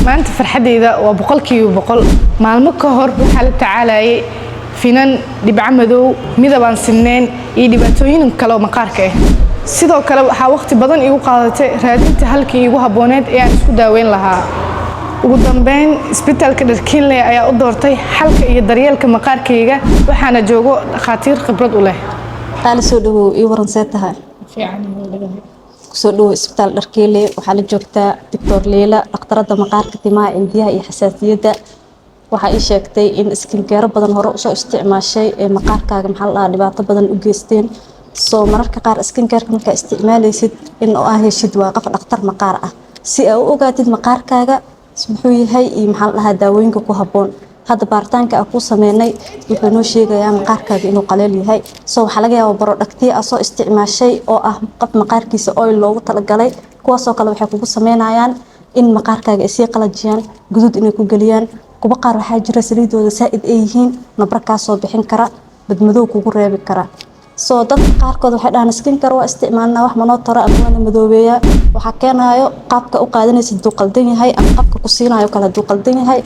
maanta farxadeyda waa boqolkiiba boqol. Maalmo ka hor waxaa la tacaalayay finan dhibco madow midab aan sinnayn iyo dhibaatooyin kale oo maqaarka ah. sidoo kale waxaa waqti badan igu qaadatay raadinta halkii igu habbooneed ee aan isku daaweyn lahaa. ugu dambeyn isbitaalka Dharkiinley ayaa u doortay xalka iyo daryeelka maqaarkayga waxaana joogo dhakhaatiir khibrad u leh. qaali soo dhawow ii waran see tahay kusoo dhawow isbitaal Dharkiinley waxaa la joogtaa Dr. Leila dhakhtarada maqaarka timaha indhiyaha iyo xasaasiyadda. waxaa ii sheegtay in skincare badan hore u soo isticmaashay ee maqaarkaaga dhibaato badan u geysteen. soo mararka qaar skincare marka isticmaalaysid in oo heshid waa qof dhakhtar maqaar ah si aad u ogaatid maqaarkaaga muxuu yahay iyo daawooyinka ku habboon. hadda baaritaanka aan ku sameynay wuxuu noo sheegayaa maqaarkaaga inuu qaleel yahay. soo waxaa laga yaabaa productiyo aad soo isticmaashay oo ah qof maqaarkiisa oil loogu talagalay kuwaasoo kale waxay kugu sameynayaan in maqaarkaaga ay sii qalajiyaan guduud inay ku geliyaan. kuwa qaar waxaa jira saliidooda saa'id ay yihiin nabarkaas soo bixin kara badmadow kugu reebi kara. soo dadka qaarkood waxay dhahaan skincare waa isticmaalnaa wax manoo taro ama waa madoobeeya waxaa keenayo qaabka u qaadanaysid duu qaldan yahay ama qaabka ku siinayo kala duu qaldan yahay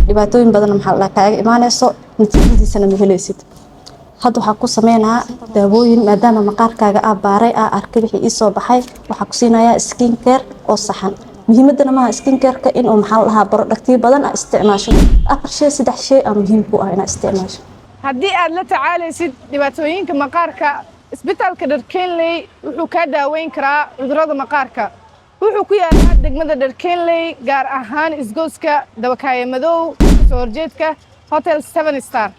dhibaatooyin badan kaaga imaanayso natiijadiisana ma helaysid. hadda waxaa ku sameynaa daawooyin maadaama maqaarkaaga baaray arkay wixii ii soo baxay waxaa ku siinayaa skincare oo saxan. muhiimadana maaha skincare-ka in uu productiyo badan isticmaasho 4 shay 3 shay muhiim ku ah inaad isticmaasho. haddii aad la tacaalaysid dhibaatooyinka maqaarka isbitaalka Dharkiinley wuxuu ka daaweyn karaa cudurrada maqaarka. wuxuu ku yaalaa degmada Dharkiinley gaar ahaan isgooska Dabakaaya Madow soo horjeedka Hotel 7 Star.